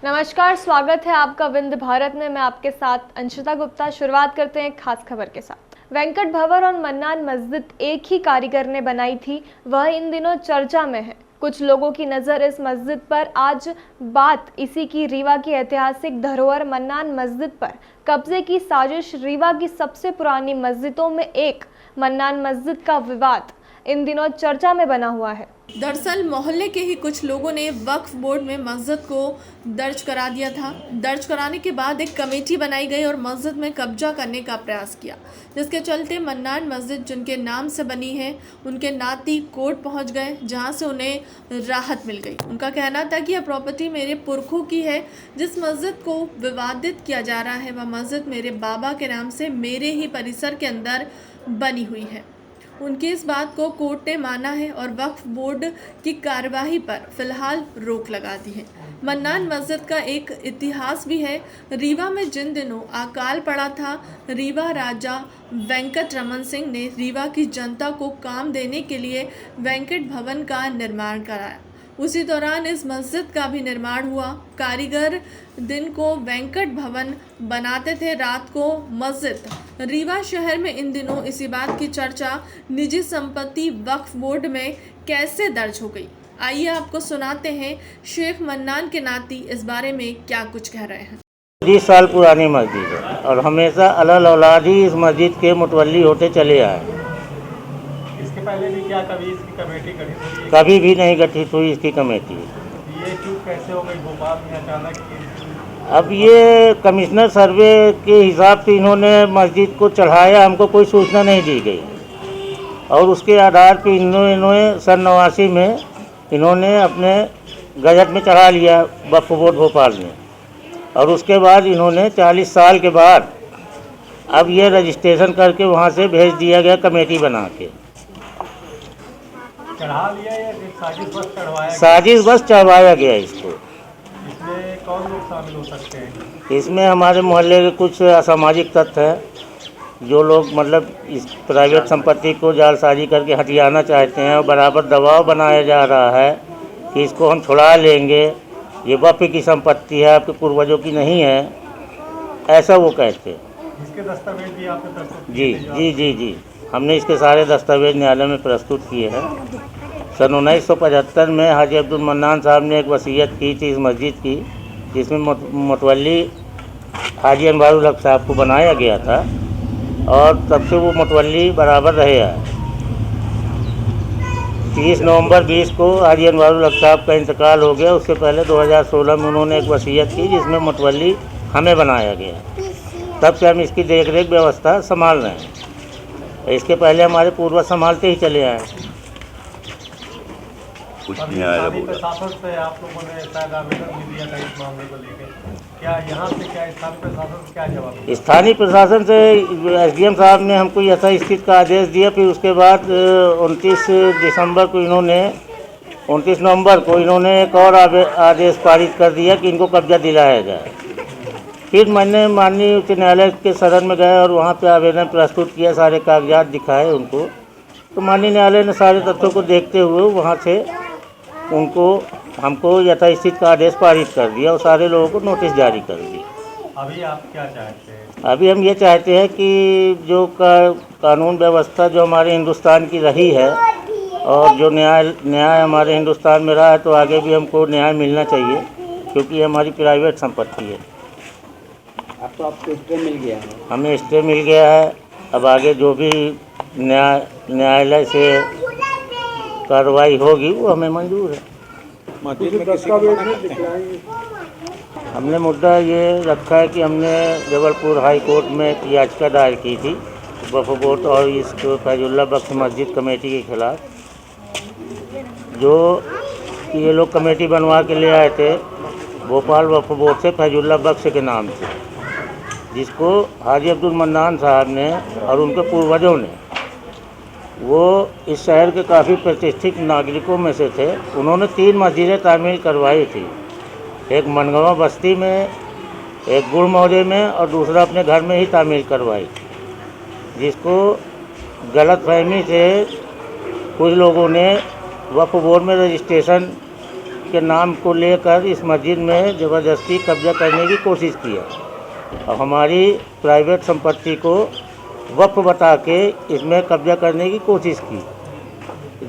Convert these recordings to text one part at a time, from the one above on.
नमस्कार, स्वागत है आपका विंध्य भारत में। मैं आपके साथ अंशिता गुप्ता। शुरुआत करते हैं खास खबर के साथ। वेंकट भवन और मन्नान मस्जिद एक ही कारीगर ने बनाई थी, वह इन दिनों चर्चा में है। कुछ लोगों की नज़र इस मस्जिद पर। आज बात इसी की। रीवा की ऐतिहासिक धरोहर मन्नान मस्जिद पर कब्जे की साजिश। रीवा की सबसे पुरानी मस्जिदों में एक मन्नान मस्जिद का विवाद इन दिनों चर्चा में बना हुआ है। दरअसल मोहल्ले के ही कुछ लोगों ने वक्फ बोर्ड में मस्जिद को दर्ज करा दिया था। दर्ज कराने के बाद एक कमेटी बनाई गई और मस्जिद में कब्जा करने का प्रयास किया, जिसके चलते मन्नान मस्जिद जिनके नाम से बनी है, उनके नाती कोर्ट पहुंच गए, जहां से उन्हें राहत मिल गई। उनका कहना था कि यह प्रॉपर्टी मेरे पुरखों की है। जिस मस्जिद को विवादित किया जा रहा है वह मस्जिद मेरे बाबा के नाम से मेरे ही परिसर के अंदर बनी हुई है। उनकी इस बात को कोर्ट ने माना है और वक्फ बोर्ड की कार्यवाही पर फिलहाल रोक लगा दी है। मन्नान मस्जिद का एक इतिहास भी है। रीवा में जिन दिनों अकाल पड़ा था, रीवा राजा वेंकट रमन सिंह ने रीवा की जनता को काम देने के लिए वेंकट भवन का निर्माण कराया। उसी दौरान इस मस्जिद का भी निर्माण हुआ। कारीगर दिन को वेंकट भवन बनाते थे, रात को मस्जिद। रीवा शहर में इन दिनों इसी बात की चर्चा निजी संपत्ति वक्फ बोर्ड में कैसे दर्ज हो गई। आइए आपको सुनाते हैं शेख मन्नान के नाती इस बारे में क्या कुछ कह रहे हैं। 20 साल पुरानी मस्जिद है और हमेशा अलग औलाद ही इस मस्जिद के मुतवल्ली होते चले आए। इसके पहले भी क्या कभी इसकी कमेटी गठित हुई? कभी भी नहीं गठित हुई इसकी कमेटी। ये चूक कैसे हो गई भोपाल में अचानक? अब ये कमिश्नर सर्वे के हिसाब से इन्होंने मस्जिद को चढ़ाया, हमको कोई सूचना नहीं दी गई और उसके आधार पर इन्होंने सन 89 में इन्होंने अपने गजट में चढ़ा लिया वक्फ बोर्ड भोपाल में। और उसके बाद इन्होंने 40 साल के बाद अब ये रजिस्ट्रेशन करके वहाँ से भेज दिया गया कमेटी बना के। चढ़ा लिया या साजिश बस चढ़वाया? साजिश बस चढ़वाया गया इसको। इसमें कौन लोग शामिल हो सकते हैं? इसमें हमारे मोहल्ले के कुछ असामाजिक तत्व हैं, जो लोग मतलब इस प्राइवेट संपत्ति को जालसाजी करके हथियाना चाहते हैं और बराबर दबाव बनाया जा रहा है कि इसको हम छुड़ा लेंगे, ये वक्फ की संपत्ति है, आपके पूर्वजों की नहीं है, ऐसा वो कहते हैं। इसके दस्तावेज भी आपने प्रस्तुत जी किए? जी जी जी हमने इसके सारे दस्तावेज न्यायालय में प्रस्तुत किए हैं। सन 1975 में हाजी अब्दुल मन्नान साहब ने एक वसीयत की थी इस मस्जिद की, जिसमें मुतवल्ली हाजी अनवारुल हक साहब को बनाया गया था और तब से वो मुतवल्ली बराबर रहे हैं। 30 नवंबर 20 को हाजी अनवारुल हक साहब का इंतकाल हो गया। उससे पहले 2016 में उन्होंने एक वसीयत की जिसमें मुतवल्ली हमें बनाया गया। तब से हम इसकी देख रेख व्यवस्था संभाल रहे हैं। इसके पहले हमारे पूर्वज संभालते ही चले आए। प्रशासन से आप लोगों ने शायद आवेदन भी दिया था इस मामले को लेकर, क्या यहाँ से क्या स्थानीय प्रशासन से क्या जवाब? स्थानीय प्रशासन से एसडीएम साहब ने हमको यथास्थिति का आदेश दिया। फिर उसके बाद 29 नवंबर को इन्होंने एक और आदेश पारित कर दिया कि इनको कब्जा दिलाया जाए। फिर मैंने माननीय उच्च न्यायालय के सदन में गए और वहाँ पे आवेदन प्रस्तुत किया, सारे कागजात दिखाए उनको। तो माननीय न्यायालय ने सारे तथ्यों को देखते हुए वहाँ से हमको यथास्थिति का आदेश पारित कर दिया और सारे लोगों को नोटिस जारी कर दी। अभी आप क्या चाहते हैं? अभी हम ये चाहते हैं कि जो कानून व्यवस्था जो हमारे हिंदुस्तान की रही है और जो न्याय हमारे हिंदुस्तान में रहा है, तो आगे भी हमको न्याय मिलना चाहिए, क्योंकि हमारी प्राइवेट संपत्ति है। आपको स्टे मिल गया है? हमें स्टे मिल गया है। अब आगे जो भी न्यायालय से कार्रवाई होगी वो हमें मंजूर है। हमने मुद्दा ये रखा है कि हमने जबलपुर हाई कोर्ट में एक याचिका दायर की थी वक्फ बोर्ड और इस फैजुल्ला बख्श मस्जिद कमेटी के खिलाफ, जो ये लोग कमेटी बनवा के ले आए थे भोपाल वक्फ बोर्ड से फैजुल्ला बख्श के नाम से, जिसको हाजी अब्दुल मन्नान साहब ने और उनके पूर्वजों ने, वो इस शहर के काफ़ी प्रतिष्ठित नागरिकों में से थे। उन्होंने 3 मस्जिदें तामीर करवाई थी, एक मनगवा बस्ती में, एक गुड़ मौजे में और दूसरा अपने घर में ही तामीर करवाई, जिसको गलतफहमी से कुछ लोगों ने वक्फ बोर्ड में रजिस्ट्रेशन के नाम को लेकर इस मस्जिद में ज़बरदस्ती कब्जा करने की कोशिश की है और हमारी प्राइवेट संपत्ति को वक्फ बता के इसमें कब्जा करने की कोशिश की,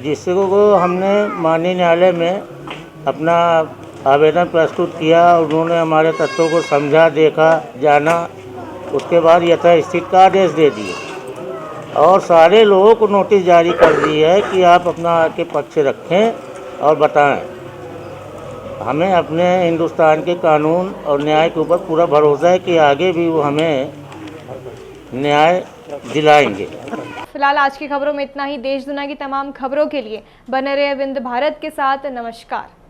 जिसको हमने माननीय न्यायालय में अपना आवेदन प्रस्तुत किया। उन्होंने हमारे तथ्यों को समझा, देखा, जाना, उसके बाद यथास्थिति का आदेश दे दिए और सारे लोगों को नोटिस जारी कर दी है कि आप अपना आके पक्ष रखें और बताएं। हमें अपने हिंदुस्तान के कानून और न्याय के ऊपर पूरा भरोसा है कि आगे भी वो हमें न्याय दिलाएंगे। फिलहाल आज की खबरों में इतना ही। देश दुनिया की तमाम खबरों के लिए बने रहे विंध्य भारत के साथ। नमस्कार।